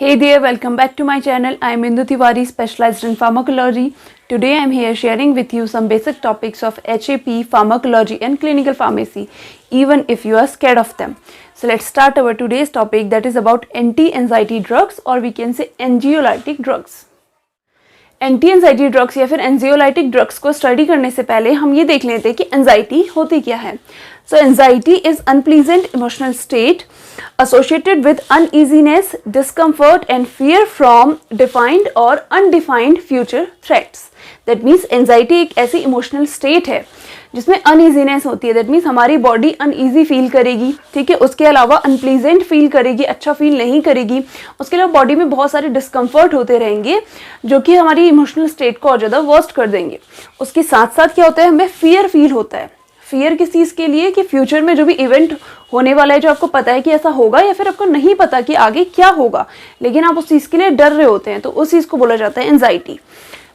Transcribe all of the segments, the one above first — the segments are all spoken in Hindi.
Hey there, welcome back to my channel. I am Indu Tiwari, specialized in pharmacology. Today I am here sharing with you some basic topics of HAP, pharmacology and clinical pharmacy, even if you are scared of them. So let's start our today's topic, that is about anti-anxiety drugs, or we can say anxiolytic drugs. Anti anxiety drugs या फिर एंजियोलाइटिक ड्रग्स को स्टडी करने से पहले हम ये देख लेते हैं कि एंजाइटी होती क्या है. So anxiety is unpleasant emotional state associated with uneasiness, discomfort and fear from defined or undefined future threats. That means anxiety एक ऐसी इमोशनल स्टेट है जिसमें अनईजीनेस होती है. दैट मीन्स हमारी बॉडी अनईजी फील करेगी, ठीक है. उसके अलावा अनप्लीजेंट फील करेगी, अच्छा फील नहीं करेगी. उसके अलावा बॉडी में बहुत सारे डिस्कम्फर्ट होते रहेंगे जो कि हमारी इमोशनल स्टेट को और ज़्यादा वर्स्ट कर देंगे. उसके साथ साथ क्या होता है, हमें फियर फील होता है. फियर किस चीज़ के लिए, कि फ्यूचर में जो भी इवेंट होने वाला है, जो आपको पता है कि ऐसा होगा या फिर आपको नहीं पता कि आगे क्या होगा, लेकिन आप उस चीज़ के लिए डर रहे होते हैं, तो उस चीज़ को बोला जाता है एंजाइटी.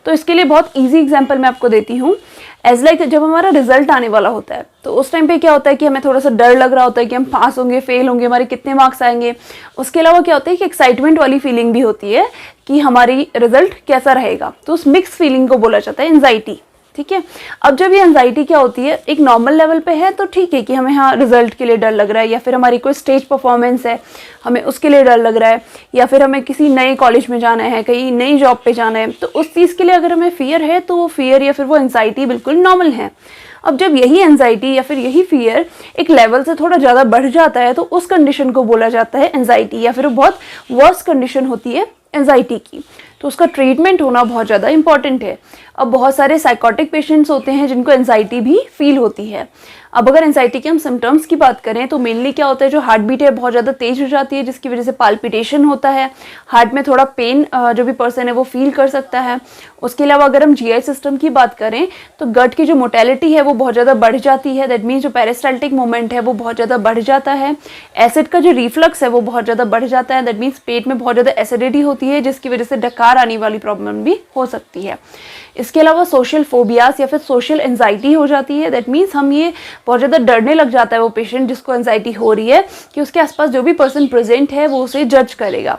तो इसके लिए बहुत इजी एग्जांपल मैं आपको देती हूँ. एज लाइक जब हमारा रिजल्ट आने वाला होता है तो उस टाइम पे क्या होता है कि हमें थोड़ा सा डर लग रहा होता है कि हम पास होंगे, फेल होंगे, हमारे कितने मार्क्स आएंगे. उसके अलावा क्या होता है कि एक्साइटमेंट वाली फीलिंग भी होती है कि हमारी रिजल्ट कैसा रहेगा. तो उस मिक्स फीलिंग को बोला जाता है एंजाइटी, ठीक है. अब जब ये एंजाइटी क्या होती है, एक नॉर्मल लेवल पे है तो ठीक है कि हमें हाँ रिजल्ट के लिए डर लग रहा है, या फिर हमारी कोई स्टेज परफॉर्मेंस है हमें उसके लिए डर लग रहा है, या फिर हमें किसी नए कॉलेज में जाना है, कहीं नई जॉब पे जाना है, तो उस चीज़ के लिए अगर हमें फियर है तो वो फियर या फिर वो एंजाइटी बिल्कुल नॉर्मल है. अब जब यही एंजाइटी या फिर यही फियर एक लेवल से थोड़ा ज़्यादा बढ़ जाता है तो उस कंडीशन को बोला जाता है एंजाइटी, या फिर बहुत वर्स कंडीशन होती है एंजाइटी की. तो उसका ट्रीटमेंट होना बहुत ज़्यादा इंपॉर्टेंट है. अब बहुत सारे साइकोटिक पेशेंट्स होते हैं जिनको एंजाइटी भी फील होती है. अब अगर एंजाइटी के हम सिम्टम्स की बात करें तो मेनली क्या होता है, जो हार्ट बीट है बहुत ज़्यादा तेज हो जाती है, जिसकी वजह से पाल्पिटेशन होता है. हार्ट में थोड़ा पेन जो भी पर्सन है वो फील कर सकता है. उसके अलावा अगर हम जीआई सिस्टम की बात करें तो गट की जो मोटेलिटी है वो बहुत ज़्यादा बढ़ जाती है. दैट मीन्स जो पेरिस्टाल्टिक मूवमेंट है वो बहुत ज़्यादा बढ़ जाता है. एसिड का जो रिफ्लक्स है वो बहुत ज़्यादा बढ़ जाता है. दैट मीन्स पेट में बहुत ज़्यादा एसिडिटी होती है, जिसकी वजह से डकार आने वाली प्रॉब्लम भी हो सकती है. इसके अलावा सोशल फोबियास या फिर सोशल एंजाइटी हो जाती है. दैट मीन्स हम ये बहुत ज़्यादा डरने लग जाता है वो पेशेंट जिसको एंजाइटी हो रही है कि उसके आसपास जो भी पर्सन प्रेजेंट है वो उसे जज करेगा.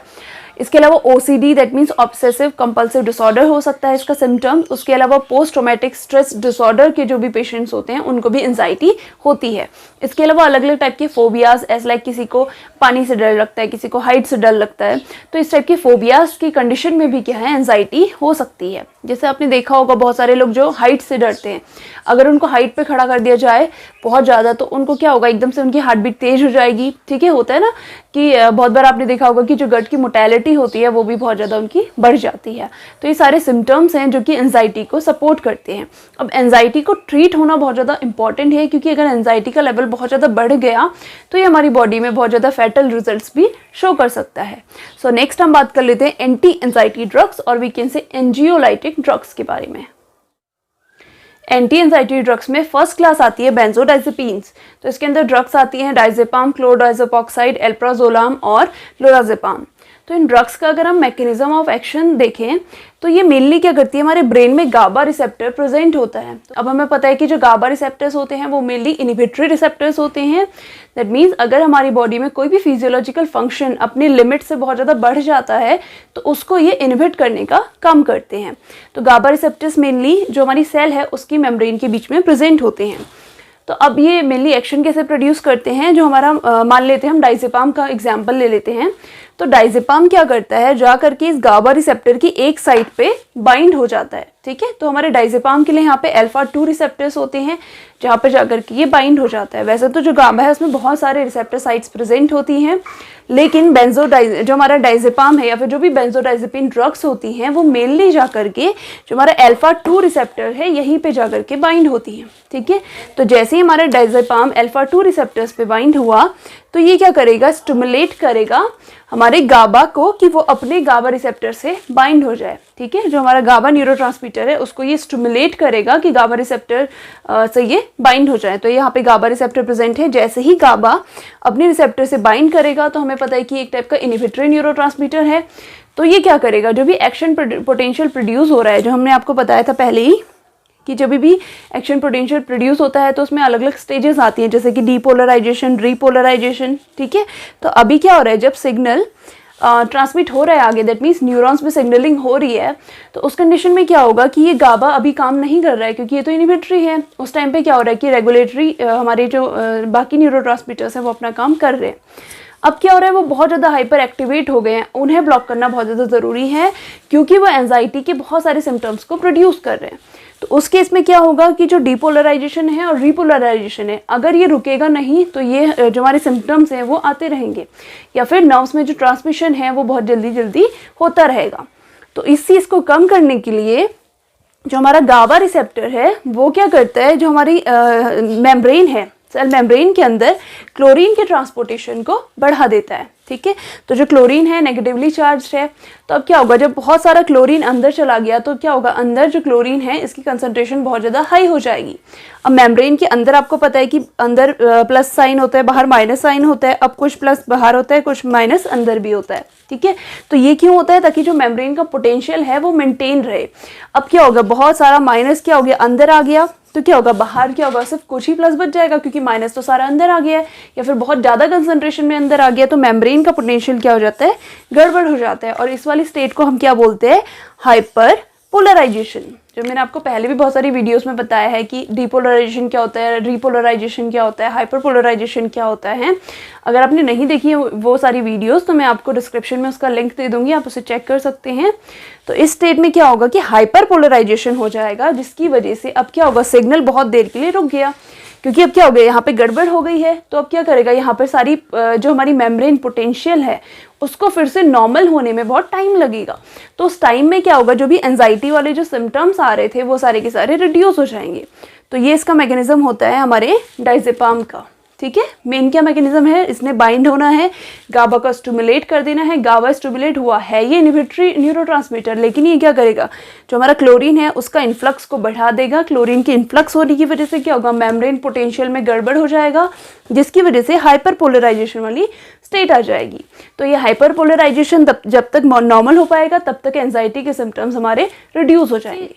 इसके अलावा OCD that means obsessive compulsive disorder हो सकता है इसका सिम्टम. उसके अलावा पोस्ट ट्रॉमेटिक स्ट्रेस डिसऑर्डर के जो भी पेशेंट्स होते हैं उनको भी एंजाइटी होती है. इसके अलावा अलग अलग टाइप के फोबियाज, एज लाइक किसी को पानी से डर लगता है, किसी को हाइट से डर लगता है, तो इस टाइप के फोबियाज की कंडीशन में भी क्या है एंजाइटी हो सकती है. जैसे आपने देखा होगा बहुत सारे लोग जो हाइट से डरते हैं, अगर उनको हाइट पे खड़ा कर दिया जाए बहुत ज़्यादा तो उनको क्या होगा, एकदम से उनकी हार्ट बीट तेज हो जाएगी. ठीक है, होता है ना कि बहुत बार आपने देखा होगा कि जो गट की मोटेलिटी होती है वो भी बहुत ज़्यादा उनकी बढ़ जाती है. तो ये सारे सिम्टम्स हैं जो कि एंजाइटी को सपोर्ट करते हैं. अब एंजाइटी को ट्रीट होना बहुत ज़्यादा इंपॉर्टेंट है, क्योंकि अगर एंजाइटी का लेवल बहुत ज़्यादा बढ़ गया तो ये हमारी बॉडी में बहुत ज़्यादा फैटल रिजल्ट्स भी शो कर सकता है. सो नेक्स्ट हम बात कर लेते हैं एंटी एंजाइटी ड्रग्स, और we can say anxiolytic drugs के बारे में. एंटी एंजाइटी ड्रग्स में फर्स्ट क्लास आती है बेंजोडाइजेपिन्स. तो इसके अंदर ड्रग्स आती हैं डाइजेपाम, क्लोरडाइजेपॉक्साइड, एल्प्राजोलाम और लोराजेपाम. तो इन ड्रग्स का अगर हम मैकेनिज्म ऑफ एक्शन देखें तो ये मेनली क्या करती है, हमारे ब्रेन में गाबा रिसेप्टर प्रेजेंट होता है. तो अब हमें पता है कि जो गाबा रिसेप्टर्स होते हैं वो मेनली इनहिबिटरी रिसेप्टर्स होते हैं. दैट मीन्स अगर हमारी बॉडी में कोई भी फिजियोलॉजिकल फंक्शन अपनी लिमिट से बहुत ज़्यादा बढ़ जाता है तो उसको ये इनहिबिट करने का काम करते हैं. तो गाबा रिसेप्टर्स मेनली जो हमारी सेल है उसकी मेम्ब्रेन के बीच में प्रेजेंट होते हैं. तो अब ये मेनली एक्शन कैसे प्रोड्यूस करते हैं, जो हमारा मान लेते हैं हम डाइजेपाम का एग्जाम्पल ले लेते हैं. तो डाइजेपाम क्या करता है, जा करके इस गाबा रिसेप्टर की एक साइड पे बाइंड हो जाता है. ठीक है, तो हमारे डाइजेपाम के लिए यहाँ पे अल्फा 2 रिसेप्टर्स होते हैं जहाँ पे जाकर के ये बाइंड हो जाता है. वैसे तो जो गाबा है उसमें बहुत सारे रिसेप्टर साइट्स प्रेजेंट होती हैं, लेकिन जो हमारा डाइजेपाम है या फिर जो भी बेंजोडाइजेपिन ड्रग्स होती हैं वो मेनली जा करके जो हमारा अल्फा 2 रिसेप्टर है यहीं पे जा करके बाइंड होती हैं. ठीक है, तो जैसे ही हमारा डाइजेपाम अल्फा 2 रिसेप्टर्स पे बाइंड हुआ तो ये क्या करेगा, स्टिमुलेट करेगा हमारे गाबा को कि वो अपने गाबा रिसेप्टर से बाइंड हो जाए. ठीक है, जो हमारा गाबा न्यूरोट्रांसमीटर है उसको ये स्टिमुलेट करेगा कि गाबा रिसेप्टर से ये बाइंड हो जाए. तो यहाँ पे गाबा रिसेप्टर प्रेजेंट है. जैसे ही गाबा अपने रिसेप्टर से बाइंड करेगा तो हमें पता है कि एक टाइप का इनहिबिटरी न्यूरोट्रांसमीटर है. तो ये क्या करेगा, जो भी एक्शन पोटेंशियल प्रोड्यूस हो रहा है, जो हमने आपको बताया था पहले ही कि जब भी एक्शन पोटेंशियल प्रोड्यूस होता है तो उसमें अलग अलग स्टेजेस आती हैं, जैसे कि डीपोलराइजेशन, रीपोलराइजेशन. ठीक है, तो अभी क्या हो रहा है, जब सिग्नल ट्रांसमिट हो रहा है आगे, दैट मीन्स न्यूरॉन्स में सिग्नलिंग हो रही है, तो उस कंडीशन में क्या होगा कि ये गाबा अभी काम नहीं कर रहा है क्योंकि ये तो इनहिबिटरी है। उस टाइम पे क्या हो रहा है कि रेगुलेटरी हमारे जो बाकी न्यूरोट्रांसमीटर्स हैं वो अपना काम कर रहे हैं। अब क्या हो रहा है, वो बहुत ज़्यादा हाइपर एक्टिवेट हो गए हैं, उन्हें ब्लॉक करना बहुत ज़्यादा ज़रूरी है क्योंकि वो एंजाइटी के बहुत सारे सिम्टम्स को प्रोड्यूस कर रहे हैं। तो उस केस में क्या होगा कि जो डीपोलराइजेशन है और रीपोलराइजेशन है, अगर ये रुकेगा नहीं तो ये जो हमारे सिम्टम्स हैं वो आते रहेंगे, या फिर नर्व्स में जो ट्रांसमिशन है वो बहुत जल्दी जल्दी होता रहेगा। तो इस चीज़ को कम करने के लिए जो हमारा गाबा रिसेप्टर है वो क्या करता है, जो हमारी मेम्ब्रेन है, सेल मेम्ब्रेन के अंदर क्लोरीन के ट्रांसपोर्टेशन को बढ़ा देता है। ठीक है, तो जो क्लोरीन है नेगेटिवली चार्ज है, तो अब क्या होगा, जब बहुत सारा क्लोरीन अंदर चला गया तो क्या होगा, अंदर जो क्लोरीन है इसकी कंसंट्रेशन बहुत ज़्यादा हाई हो जाएगी। अब मेम्ब्रेन के अंदर आपको पता है कि अंदर प्लस साइन होता है, बाहर माइनस साइन होता है। अब कुछ प्लस बाहर होता है, कुछ माइनस अंदर भी होता है। ठीक है, तो ये क्यों होता है, ताकि जो मेम्ब्रेन का पोटेंशियल है वो मेंटेन रहे। अब क्या होगा, बहुत सारा माइनस क्या हो गया, अंदर आ गया, तो क्या होगा, बाहर क्या होगा, सिर्फ कुछ ही प्लस बच जाएगा क्योंकि माइनस तो सारा अंदर आ गया है, या फिर बहुत ज़्यादा कंसंट्रेशन में अंदर आ गया तो मेम्ब्रेन का पोटेंशियल क्या हो जाता है, गड़बड़ हो जाता है। और इस वाली स्टेट को हम क्या बोलते हैं, हाइपर पोलराइजेशन। जो मैंने आपको पहले भी बहुत सारी वीडियोस में बताया है कि डीपोलराइजेशन क्या होता है, रीपोलराइजेशन क्या होता है, हाइपर पोलराइजेशन क्या होता है। अगर आपने नहीं देखी है वो सारी वीडियोस तो मैं आपको डिस्क्रिप्शन में उसका लिंक दे दूंगी, आप उसे चेक कर सकते हैं। तो इस स्टेट में क्या होगा कि हाइपर पोलराइजेशन हो जाएगा, जिसकी वजह से अब क्या होगा, सिग्नल बहुत देर के लिए रुक गया क्योंकि अब क्या हो गया, यहाँ पे गड़बड़ हो गई है। तो अब क्या करेगा, यहाँ पर सारी जो हमारी मेम्ब्रेन पोटेंशियल है उसको फिर से नॉर्मल होने में बहुत टाइम लगेगा। तो उस टाइम में क्या होगा, जो भी एंजाइटी वाले जो सिम्टम्स आ रहे थे वो सारे के सारे रिड्यूस हो जाएंगे। तो ये इसका मैकेनिज्म होता है हमारे डायजेपाम का। ठीक है, मेन क्या मैकेनिज्म है, इसने बाइंड होना है, गाबा का स्टिमुलेट कर देना है। गाबा स्टिमुलेट हुआ है, ये इनहिबिटरी न्यूरोट्रांसमीटर, लेकिन ये क्या करेगा, जो हमारा क्लोरीन है उसका इन्फ्लक्स को बढ़ा देगा। क्लोरीन के इन्फ्लक्स होने की वजह से क्या होगा, मेम्ब्रेन पोटेंशियल में गड़बड़ हो जाएगा, जिसकी वजह से हाइपर पोलराइजेशन वाली स्टेट आ जाएगी। तो ये हाइपर पोलराइजेशन जब तक नॉर्मल हो पाएगा तब तक एंजाइटी के सिम्टम्स हमारे रिड्यूस हो जाएंगे।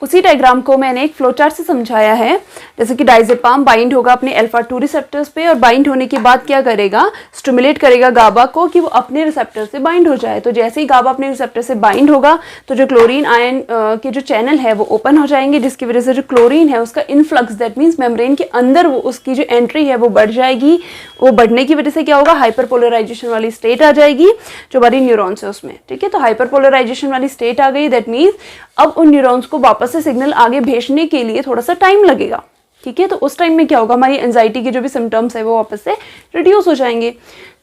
उसी डायग्राम को मैंने एक फ्लोचार्ट से समझाया है। जैसे कि डायजेपाम बाइंड होगा अपने अल्फा 2 रिसेप्टर्स पे, और बाइंड होने के बाद क्या करेगा, स्टिमुलेट करेगा गाबा को कि वो अपने रिसेप्टर से बाइंड हो जाए। तो जैसे ही गाबा अपने रिसेप्टर से बाइंड होगा तो जो क्लोरीन आयन के जो चैनल है वो ओपन हो जाएंगे, जिसकी वजह से जो क्लोरीन है उसका इनफ्लक्स, दैट मीन्स मेम्ब्रेन के अंदर वो उसकी जो एंट्री है वो बढ़ जाएगी। वो बढ़ने की वजह से क्या होगा, हाइपर पोलराइजेशन वाली स्टेट आ जाएगी जो हमारी न्यूरॉन्स है उसमें। ठीक है, तो हाइपर पोलराइजेशन वाली स्टेट आ गई, दैट मीन्स अब उन न्यूरॉन्स को वापस से सिग्नल आगे भेजने के लिए थोड़ा सा टाइम लगेगा। ठीक है, तो उस टाइम में क्या होगा, हमारी एंजाइटी के जो भी सिम्टम्स है वो वापस से रिड्यूस हो जाएंगे।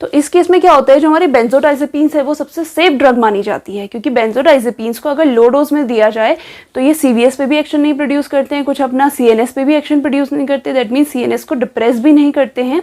तो इस केस में क्या होता है, जो हमारे बेंजोडाइजेपिन्स है वो सबसे सेफ ड्रग मानी जाती है, क्योंकि बेंजोडाइजेपिन्स को अगर लो डोज में दिया जाए तो ये सीवीएस पे भी एक्शन नहीं प्रोड्यूस करते हैं, कुछ अपना सीएनएस पे भी एक्शन प्रोड्यूस नहीं करते, दैट मीन्स सीएनएस को डिप्रेस भी नहीं करते हैं।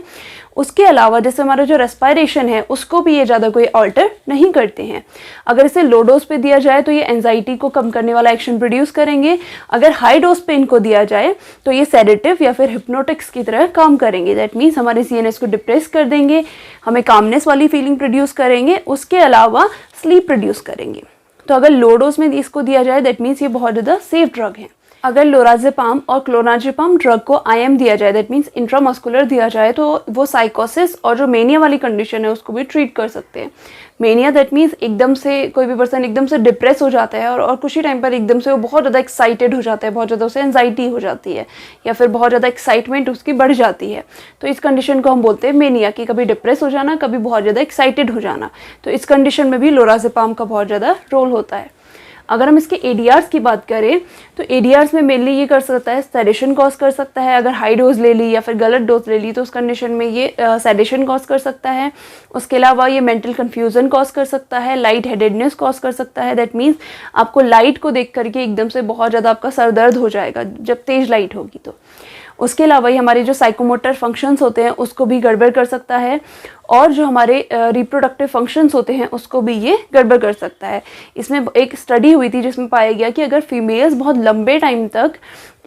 उसके अलावा जैसे हमारा जो रेस्पिरेशन है उसको भी ये ज़्यादा कोई ऑल्टर नहीं करते हैं। अगर इसे लो डोज पे दिया जाए तो ये एंजाइटी को कम करने वाला एक्शन प्रोड्यूस करेंगे। अगर हाई डोज पे इनको दिया जाए तो ये सेडेटिव या फिर हिप्नोटिक्स की तरह काम करेंगे, दैट मीन्स हमारे सीएनएस को डिप्रेस कर देंगे, हमें कामनेस वाली फीलिंग प्रोड्यूस करेंगे, उसके अलावा स्लीप प्रोड्यूस करेंगे। तो अगर लो डोज में इसको दिया जाए दैट मीन्स ये बहुत ज़्यादा सेफ ड्रग है। अगर लोराजेपाम और क्लोनाजेपाम ड्रग को आईएम दिया जाए, दैट मीन्स इंट्रामस्कुलर दिया जाए, तो वो साइकोसिस और जो मेनिया वाली कंडीशन है उसको भी ट्रीट कर सकते हैं। मेनिया दैट मीन्स एकदम से कोई भी पर्सन एकदम से डिप्रेस हो जाता है और कुछ ही टाइम पर एकदम से वो बहुत ज़्यादा एक्साइटेड हो जाता है, बहुत ज़्यादा उसे एंजाइटी हो जाती है या फिर बहुत ज़्यादा एक्साइटमेंट उसकी बढ़ जाती है। तो इस कंडीशन को हम बोलते हैं मेनिया, कि कभी डिप्रेस हो जाना, कभी बहुत ज़्यादा एक्साइटेड हो जाना। तो इस कंडीशन में भी लोराजेपाम का बहुत ज़्यादा रोल होता है। अगर हम इसके एडीआर्स की बात करें तो एडीआर्स में मेनली ये कर सकता है, सेडेशन कॉज कर सकता है। अगर हाई डोज ले ली या फिर गलत डोज ले ली तो उस कंडीशन में ये सेडेशन कॉज कर सकता है। उसके अलावा ये मेंटल कन्फ्यूजन कॉज कर सकता है, लाइट हेडेडनेस कॉज कर सकता है, दैट मीन्स आपको लाइट को देख करके एकदम से बहुत ज़्यादा आपका सर दर्द हो जाएगा जब तेज लाइट होगी तो। उसके अलावा ये हमारे जो साइकोमोटर फंक्शंस होते हैं उसको भी गड़बड़ कर सकता है, और जो हमारे रिप्रोडक्टिव फंक्शंस होते हैं उसको भी ये गड़बड़ कर सकता है। इसमें एक स्टडी हुई थी जिसमें पाया गया कि अगर फीमेल्स बहुत लंबे टाइम तक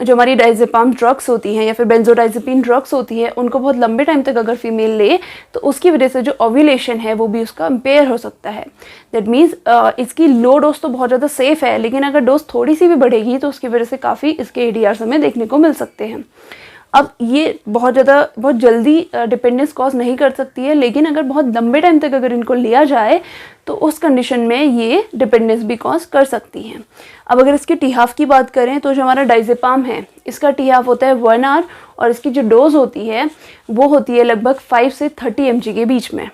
जो हमारी डायजेपाम ड्रग्स होती हैं या फिर बेंजोडाइजेपिन ड्रग्स होती है उनको बहुत लंबे टाइम तक अगर फीमेल ले तो उसकी वजह से जो ओव्यूलेशन है वो भी उसका इम्पेयर हो सकता है। दैट मीन्स इसकी लो डोज तो बहुत ज़्यादा सेफ है, लेकिन अगर डोज थोड़ी सी भी बढ़ेगी तो उसकी वजह से काफ़ी इसके एडीआर्स हमें देखने को मिल सकते हैं। अब ये बहुत जल्दी डिपेंडेंस कॉज नहीं कर सकती है, लेकिन अगर बहुत लंबे टाइम तक अगर इनको लिया जाए तो उस कंडीशन में ये डिपेंडेंस भी कॉज कर सकती हैं। अब अगर इसके टी हाफ की बात करें तो जो हमारा डाइजेपाम है इसका टी हाफ होता है 1 आवर और इसकी जो डोज होती है वो होती है लगभग 5 से 30 mg के बीच में।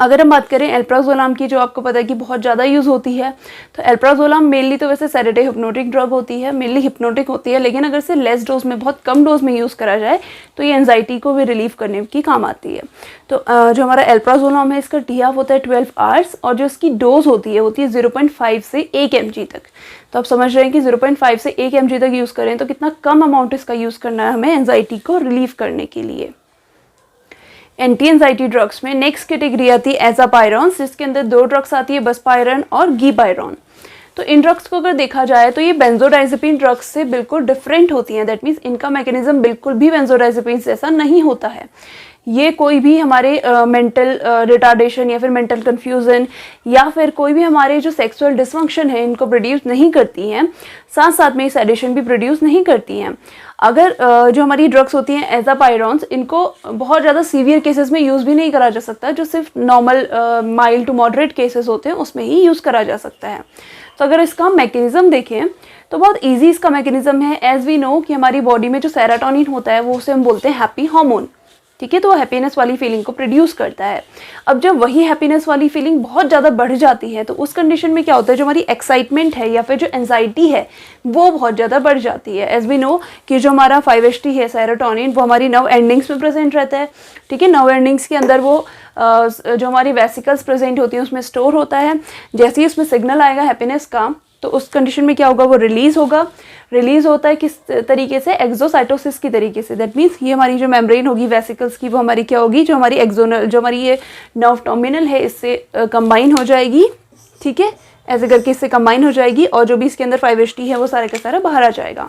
अगर हम बात करें एल्प्राजोलाम की, जो आपको पता है कि बहुत ज़्यादा यूज़ होती है, तो एल्प्राजोलाम मेनली तो वैसे सेडेटिव हिप्नोटिक ड्रग होती है, मेनली हिप्नोटिक होती है, लेकिन अगर इसे लेस डोज में, बहुत कम डोज में यूज़ करा जाए तो ये एंजाइटी को भी रिलीव करने की काम आती है। तो जो हमारा एल्प्राजोलाम है इसका टी हाफ होता है 12 आवर्स और जो इसकी डोज होती है 0.5 से 1 mg तक। तो आप समझ रहे हैं कि 0.5 से 1 mg तक यूज़ करें तो कितना कम अमाउंट इसका यूज़ करना है हमें एंजाइटी को रिलीव करने के लिए। एंटी एंजाइटी ड्रग्स में नेक्स्ट कैटेगरी आती है एजापायरॉन्स, जिसके अंदर 2 ड्रग्स आती है, बसपायरन और गीपायरॉन। तो इन ड्रग्स को अगर देखा जाए तो ये बेंजोडाइजेपिन ड्रग्स से बिल्कुल डिफरेंट होती हैं। दैट मीन्स इनका मैकेनिज्म बिल्कुल भी बेंजोडाइजेपिन जैसा नहीं होता है। ये कोई भी हमारे मेंटल रिटार्डेशन या फिर मेंटल कन्फ्यूजन या फिर कोई भी हमारे जो सेक्सुअल डिसफंक्शन है इनको प्रोड्यूस नहीं करती हैं, साथ साथ में सेडेशन भी प्रोड्यूस नहीं करती हैं। अगर जो हमारी ड्रग्स होती हैं एजापायरॉन्स, इनको बहुत ज़्यादा सीवियर केसेस में यूज़ भी नहीं करा जा सकता, जो सिर्फ normal mild to moderate cases होते हैं उसमें ही यूज़ करा जा सकता है। तो अगर इसका मैकेनिज्म देखें तो बहुत इजी इसका मैकेनिज्म है। एज वी नो कि हमारी बॉडी में जो सेरोटोनिन होता है वो उसे हम बोलते हैं हैप्पी हार्मोन, ठीक है, तो वो हैप्पीनेस वाली फीलिंग को प्रोड्यूस करता है। अब जब वही हैप्पीनेस वाली फीलिंग बहुत ज़्यादा बढ़ जाती है तो उस कंडीशन में क्या होता है, जो हमारी एक्साइटमेंट है या फिर जो एंजाइटी है वो बहुत ज़्यादा बढ़ जाती है। एज वी नो कि जो हमारा 5-HT है सेरोटोनिन वो हमारी नर्व एंडिंग्स में प्रेजेंट रहता है, ठीक है। नर्व एंडिंग्स के अंदर वो जो हमारी वेसिकल्स प्रेजेंट होती हैं उसमें स्टोर होता है। जैसे ही उसमें सिग्नल आएगा हैप्पीनेस का तो उस कंडीशन में क्या होगा, वो रिलीज़ होगा। रिलीज़ होता है किस तरीके से, एक्सोसाइटोसिस की तरीके से। दैट मीन्स ये हमारी जो मेम्ब्रेन होगी वेसिकल्स की वो हमारी क्या होगी, जो हमारी एक्सोनल, जो हमारी ये नर्व टर्मिनल है इससे कंबाइन हो जाएगी, ठीक है, ऐसे करके इससे कंबाइन हो जाएगी और जो भी इसके अंदर 5-HT है वो सारे का सारा बाहर आ जाएगा।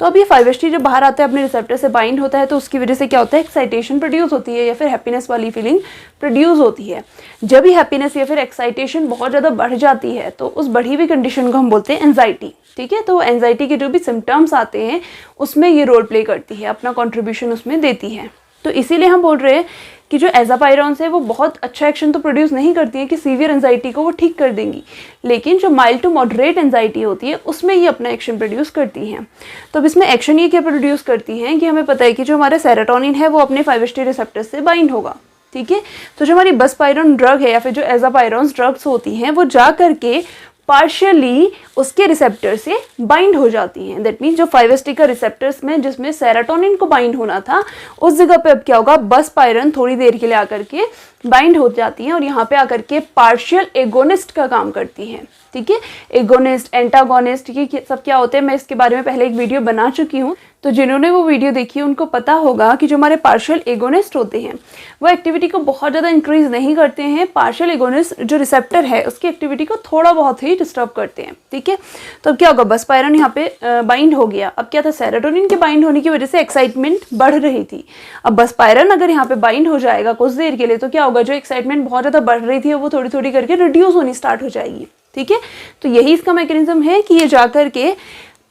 तो अब ये 5-HT जब बाहर आता है अपने रिसेप्टर से बाइंड होता है तो उसकी वजह से क्या होता है, एक्साइटेशन प्रोड्यूस होती है या फिर हैप्पीनेस वाली फीलिंग प्रोड्यूस होती है। जब ही हैप्पीनेस या फिर एक्साइटेशन बहुत ज़्यादा बढ़ जाती है तो उस बढ़ी हुई कंडीशन को हम बोलते हैं एंजाइटी, ठीक है। तो एंजाइटी के जो भी सिम्टम्स आते हैं उसमें ये रोल प्ले करती है, अपना कॉन्ट्रीब्यूशन उसमें देती है। तो इसीलिए हम बोल रहे हैं कि जो एजापायरॉन्स है वो बहुत अच्छा एक्शन तो प्रोड्यूस नहीं करती है कि सीवियर एंजाइटी को वो ठीक कर देंगी, लेकिन जो माइल्ड टू मॉडरेट एंजाइटी होती है उसमें ये अपना एक्शन प्रोड्यूस करती हैं। तो अब इसमें एक्शन ये क्या प्रोड्यूस करती हैं कि हमें पता है कि जो हमारा सेरोटोनिन है वो अपने 5-HT रिसेप्टर से बाइंड होगा, ठीक है। तो जो हमारी बसपायरॉन ड्रग है या फिर जो एजापायरॉन्स ड्रग्स होती हैं वो जा करके पार्शियली उसके रिसेप्टर से बाइंड हो जाती हैं। दैट मीन्स जो 5-HT का रिसेप्टर्स में जिसमें सेरोटोनिन को बाइंड होना था उस जगह पे अब क्या होगा, बसपायरॉन थोड़ी देर के लिए आकर के बाइंड हो जाती हैं और यहाँ पे आकर के पार्शियल एगोनिस्ट का काम करती हैं, ठीक है। एगोनिस्ट, एंटागोनिस्ट, ये सब क्या होते हैं मैं इसके बारे में पहले एक वीडियो बना चुकी हूँ, तो जिन्होंने वो वीडियो देखी उनको पता होगा कि जो हमारे पार्शियल एगोनिस्ट होते हैं वो एक्टिविटी को बहुत ज़्यादा इंक्रीज नहीं करते हैं। पार्शियल एगोनिस्ट जो रिसेप्टर है उसकी एक्टिविटी को थोड़ा बहुत ही डिस्टर्ब करते हैं, ठीक है। तो अब क्या होगा, बसपायरॉन यहाँ पे बाइंड हो गया। अब क्या था, सेरोटोनिन के बाइंड होने की वजह से एक्साइटमेंट बढ़ रही थी। अब बसपायरॉन अगर यहाँ पे बाइंड हो जाएगा कुछ देर के लिए तो क्या होगा, जो एक्साइटमेंट बहुत ज़्यादा बढ़ रही थी वो थोड़ी थोड़ी करके रिड्यूस होनी स्टार्ट हो जाएगी, ठीक है। तो यही इसका मैकेनिज्म है कि ये जाकर के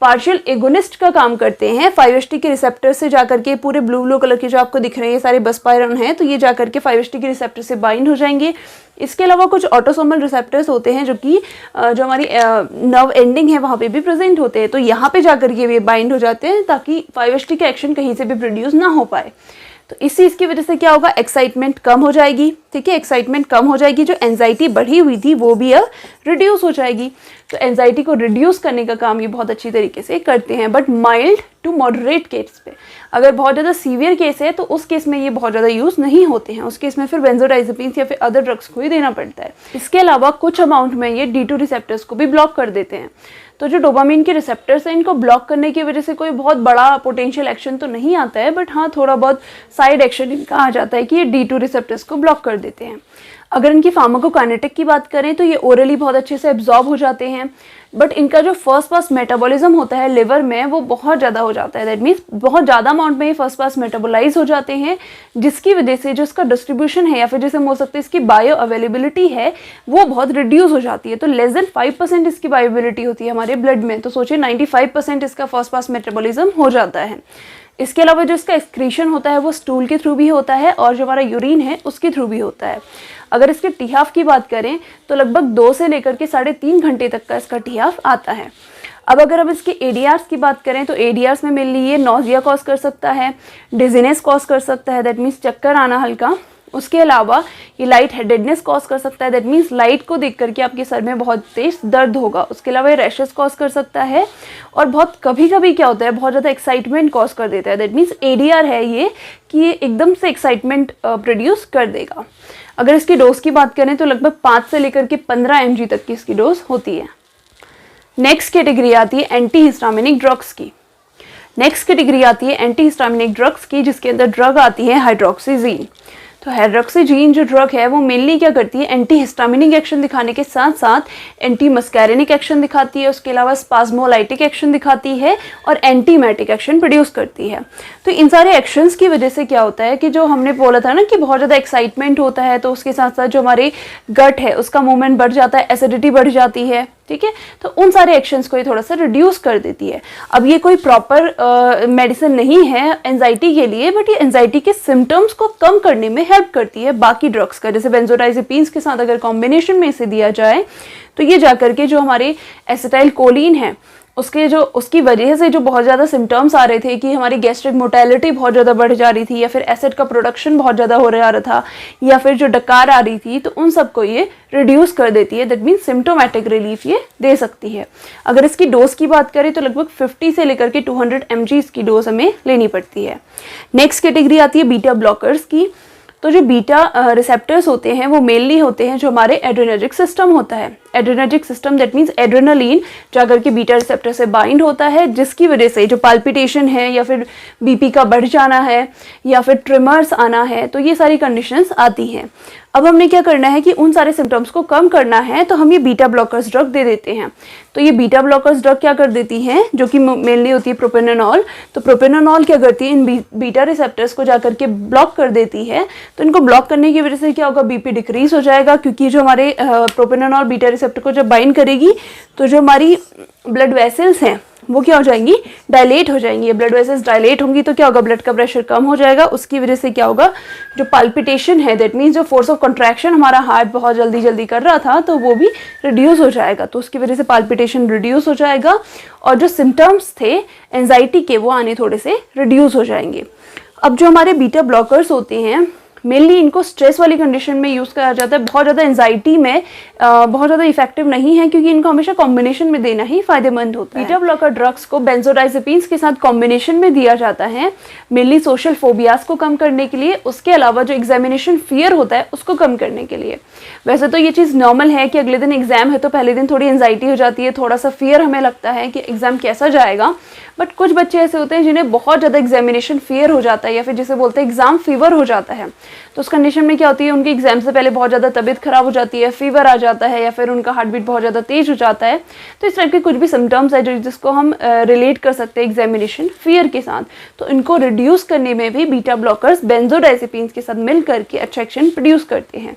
पार्शियल एगोनिस्ट का काम करते हैं। 5-HT के रिसेप्टर से जाकर के पूरे ब्लू कलर के जो आपको दिख रहे हैं ये सारे बसपायरॉन हैं, तो ये जाकर के 5-HT के रिसेप्टर से बाइंड हो जाएंगे। इसके अलावा कुछ ऑटोसोमल रिसेप्टर्स होते हैं जो कि जो हमारी नर्व एंडिंग है वहाँ पे भी प्रेजेंट होते हैं, तो यहाँ पे जाकर के ये बाइंड हो जाते हैं ताकि 5-HT का एक्शन कहीं से भी प्रोड्यूस ना हो पाए। तो इसी इसकी वजह से क्या होगा, एक्साइटमेंट कम हो जाएगी, ठीक है। एक्साइटमेंट कम हो जाएगी, जो एंजाइटी बढ़ी हुई थी वो भी अब रिड्यूस हो जाएगी। तो एंजाइटी को रिड्यूस करने का काम ये बहुत अच्छी तरीके से करते हैं, but mild to moderate case पे। अगर बहुत ज़्यादा सीवियर केस है तो उस केस में ये बहुत ज़्यादा यूज़ नहीं होते हैं, उस केस में फिर बेंजोडाइजेपिन्स या फिर अदर ड्रग्स को ही देना पड़ता है। इसके अलावा कुछ अमाउंट में ये D2 रिसेप्टर्स को भी ब्लॉक कर देते हैं। तो जो डोपामिन के रिसेप्टर्स हैं इनको ब्लॉक करने की वजह से कोई बहुत बड़ा पोटेंशियल एक्शन तो नहीं आता है, बट हाँ थोड़ा बहुत साइड एक्शन इनका आ जाता है कि ये D2 रिसेप्टर्स को ब्लॉक कर देते हैं। अगर इनकी फार्माकोकाइनेटिक की बात करें तो ये ओरली बहुत अच्छे से एब्जॉर्ब हो जाते हैं, बट इनका जो फर्स्ट पास मेटाबॉलिज्म होता है लिवर में वो बहुत ज़्यादा हो जाता है। दैट मीन्स बहुत ज़्यादा अमाउंट में ये फर्स्ट पास मेटाबोलाइज हो जाते हैं, जिसकी वजह से जो इसका डिस्ट्रीब्यूशन है या फिर जैसे हम बोल सकते हैं इसकी बायो अवेलेबिलिटी है वो बहुत रिड्यूस हो जाती है। तो लेस देन 5% इसकी बायोबिलिटी होती है हमारे ब्लड में, तो सोचिए 95% इसका फर्स्ट पास मेटाबॉलिज्म हो जाता है। इसके अलावा जो इसका एक्सक्रीशन होता है वो स्टूल के थ्रू भी होता है और जो हमारा यूरिन है उसके थ्रू भी होता है। अगर इसके टीहाफ की बात करें तो लगभग 2 से लेकर के 3.5 घंटे तक का इसका टीहाफ आता है। अब अगर हम इसके एडीआर्स की बात करें तो एडीआर्स में मेनली ये नोजिया कॉज कर सकता है, डिजीनेस कॉज कर सकता है, दैट मीन्स चक्कर आना हल्का। उसके अलावा ये लाइट हेडेडनेस कॉज कर सकता है, दैट मीन्स लाइट को देख करके आपके सर में बहुत तेज दर्द होगा। उसके अलावा ये रैशेस कॉज कर सकता है और बहुत कभी कभी क्या होता है बहुत ज़्यादा एक्साइटमेंट कॉज कर देता है, दैट मीन्स एडीआर है ये कि ये एकदम से एक्साइटमेंट प्रोड्यूस कर देगा। अगर इसकी डोज की बात करें तो लगभग 5 से लेकर के 15 mg तक की इसकी डोज होती है। नेक्स्ट कैटेगरी आती है एंटी हिस्टामिनिक ड्रग्स की। नेक्स्ट कैटेगरी आती है एंटी हिस्टामिनिक ड्रग्स की, जिसके अंदर ड्रग आती है हाइड्रोक्सीजीन। तो हाइड्रोक्सीजीन जो ड्रग है वो मेनली क्या करती है, एंटी हिस्टामिनिक एक्शन दिखाने के साथ साथ एंटी मस्कैरिनिक एक्शन दिखाती है, उसके अलावा स्पाज्मोलाइटिक एक्शन दिखाती है और एंटीमेटिक एक्शन प्रोड्यूस करती है। तो इन सारे एक्शंस की वजह से क्या होता है कि जो हमने बोला था ना कि बहुत ज़्यादा एक्साइटमेंट होता है, तो उसके साथ साथ जो हमारे गट है उसका मूवमेंट बढ़ जाता है, एसिडिटी बढ़ जाती है, ठीक है। तो उन सारे एक्शंस को ये थोड़ा सा रिड्यूस कर देती है। अब ये कोई प्रॉपर मेडिसिन नहीं है एंजाइटी के लिए, बट ये एंजाइटी के सिम्टम्स को कम करने में हेल्प करती है बाकी ड्रग्स का। जैसे बेंजोडाइजेपिन्स के साथ अगर कॉम्बिनेशन में इसे दिया जाए तो ये जाकर के जो हमारे एसिटाइल कोलिन है उसकी वजह से जो बहुत ज़्यादा सिम्टम्स आ रहे थे कि हमारी गैस्ट्रिक मोटेलिटी बहुत ज़्यादा बढ़ जा रही थी, या फिर एसिड का प्रोडक्शन बहुत ज़्यादा हो रहा था, या फिर जो डकार आ रही थी, तो उन सबको ये रिड्यूस कर देती है। दैट मीन्स सिम्टोमेटिक रिलीफ ये दे सकती है। अगर इसकी डोज की बात करें तो लगभग 50 से लेकर के 200 mg इसकी डोज हमें लेनी पड़ती है। नेक्स्ट कैटेगरी आती है बीटा ब्लॉकर्स की। तो जो बीटा रिसेप्टर्स होते हैं वो मेनली होते हैं जो हमारे एड्रेनर्जिक सिस्टम होता है। Adrenergic system that means adrenaline जाकर के बीटा रिसेप्टर से बाइंड होता है, जिसकी वजह से जो पाल्पिटेशन है या फिर बीपी का बढ़ जाना है या फिर ट्रिमर्स आना है, तो ये सारी कंडीशंस आती हैं। अब हमने क्या करना है कि उन सारे सिम्टम्स को कम करना है, तो हम ये बीटा ब्लॉकर्स ड्रग दे देते हैं। तो ये बीटा ब्लॉकर्स ड्रग क्या कर देती हैं, जो कि मेनली होती है प्रोपेनोनॉल। तो प्रोपेनोनॉल क्या करती है, इन बीटा रिसेप्टर्स को जाकर के ब्लॉक कर देती है। तो इनको ब्लॉक करने की वजह से क्या होगा, बीपी डिक्रीज हो जाएगा, क्योंकि जो हमारे प्रोपेनोनॉल बीटा रिसेप्टर को जब बाइंड करेगी तो जो हमारी ब्लड वेसल्स हैं वो क्या हो जाएंगी, डायलेट हो जाएंगी। ब्लड वेसल्स डायलेट होंगी तो क्या होगा, ब्लड का प्रेशर कम हो जाएगा। उसकी वजह से क्या होगा, जो पाल्पिटेशन है दैट मीन्स जो फोर्स ऑफ कंट्रैक्शन हमारा हार्ट बहुत जल्दी जल्दी कर रहा था, तो वो भी रिड्यूस हो जाएगा। तो उसकी वजह से पाल्पिटेशन रिड्यूस हो जाएगा और जो सिम्टम्स थे एंजाइटी के वो आने थोड़े से रिड्यूस हो जाएंगे। अब जो हमारे बीटा ब्लॉकर्स होते हैं मेनली इनको स्ट्रेस वाली कंडीशन में यूज़ करा जाता है। बहुत ज़्यादा एंजाइटी में बहुत ज़्यादा इफेक्टिव नहीं है, क्योंकि इनको हमेशा कॉम्बिनेशन में देना ही फायदेमंद होता है। बीटा ब्लॉकर ड्रग्स को बेंजोडाइजेपिन्स के साथ कॉम्बिनेशन में दिया जाता है, मेनली सोशल फोबियाज को कम करने के लिए, उसके अलावा जो एग्जामिनेशन फियर होता है उसको कम करने के लिए। वैसे तो ये चीज़ नॉर्मल है कि अगले दिन एग्जाम है तो पहले दिन थोड़ी एंजाइटी हो जाती है, थोड़ा सा फियर हमें लगता है कि एग्जाम कैसा जाएगा, बट कुछ बच्चे ऐसे होते हैं जिन्हें बहुत ज़्यादा एग्जामिनेशन फियर हो जाता है, या फिर जिसे बोलते हैं एग्जाम फीवर हो जाता है। तो उस कंडीशन में क्या होती है, उनकी एग्जाम से पहले बहुत ज़्यादा तबीयत खराब हो जाती है, फीवर आ जाता है, या फिर उनका हार्ट बीट बहुत ज़्यादा तेज हो जाता है। तो इस टाइप के कुछ भी सिम्टम्स है जिसको हम रिलेट कर सकते हैं एग्जामिनेशन फियर के साथ। तो इनको रिड्यूस करने में भी बीटा ब्लॉकर्स बेंजोडाइजेपिन्स के साथ मिल करके अच्छा एक्शन प्रोड्यूस करते हैं।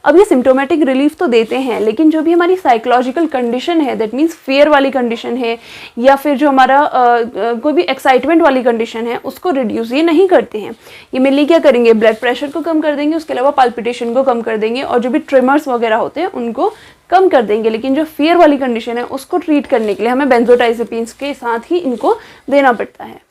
अब ये सिम्टोमेटिक रिलीफ तो देते हैं, लेकिन जो भी हमारी साइकोलॉजिकल कंडीशन है दैट मीन्स फियर वाली कंडीशन है, या फिर जो हमारा कोई भी एक्साइटमेंट वाली कंडीशन है, उसको रिड्यूस ये नहीं करते हैं। ये मेनली क्या करेंगे, ब्लड प्रेशर को कम कर देंगे, उसके अलावा पाल्पिटेशन को कम कर देंगे, और जो भी ट्रिमर्स वगैरह होते हैं उनको कम कर देंगे। लेकिन जो फियर वाली कंडीशन है उसको ट्रीट करने के लिए हमें बेंजोडाइजेपिन्स के साथ ही इनको देना पड़ता है।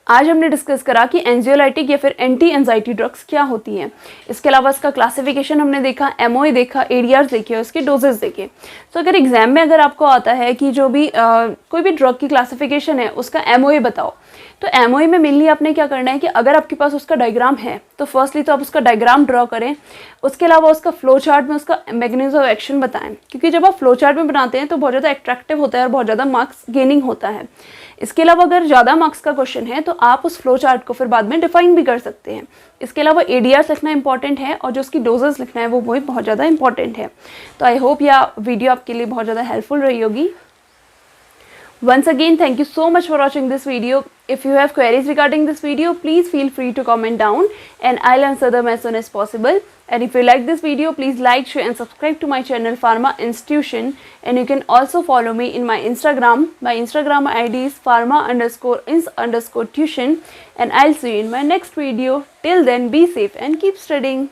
आज हमने डिस्कस करा कि एंजियोलाइटिक या फिर एंटी एंजाइटी ड्रग्स क्या होती हैं। इसके अलावा इसका क्लासिफिकेशन हमने देखा, एमओए देखा, एडीआर्स देखे और उसके डोजेस देखे। तो अगर एग्जाम में अगर आपको आता है कि जो भी कोई भी ड्रग की क्लासिफिकेशन है उसका एमओए बताओ, तो एमओए में मेनली आपने क्या करना है कि अगर आपके पास उसका डायग्राम है तो फर्स्टली तो आप उसका डायग्राम ड्रॉ करें। उसके अलावा उसका फ्लो चार्ट में उसका मैकेनिज्म ऑफ एक्शन बताएं, क्योंकि जब आप फ्लो चार्ट में बनाते हैं तो बहुत ज़्यादा अट्रैक्टिव होता है और बहुत ज़्यादा मार्क्स गेनिंग होता है। इसके अलावा अगर ज़्यादा मार्क्स का क्वेश्चन है तो आप उस फ्लो चार्ट को फिर बाद में डिफाइन भी कर सकते हैं। इसके अलावा एडीआर्स लिखना इंपॉर्टेंट है और जो उसकी डोजेस लिखना है वो भी बहुत ज़्यादा इंपॉर्टेंट है। तो आई होप यह वीडियो आपके लिए बहुत ज़्यादा हेल्पफुल रही होगी। Once again, thank you so much for watching this video. If you have queries regarding this video, please feel free to comment down and I'll answer them as soon as possible. And if you like this video, please like, share and subscribe to my channel Pharma Institution. And you can also follow me in my Instagram. My Instagram ID is pharma_ins_tuition. And I'll see you in my next video. Till then, be safe and keep studying.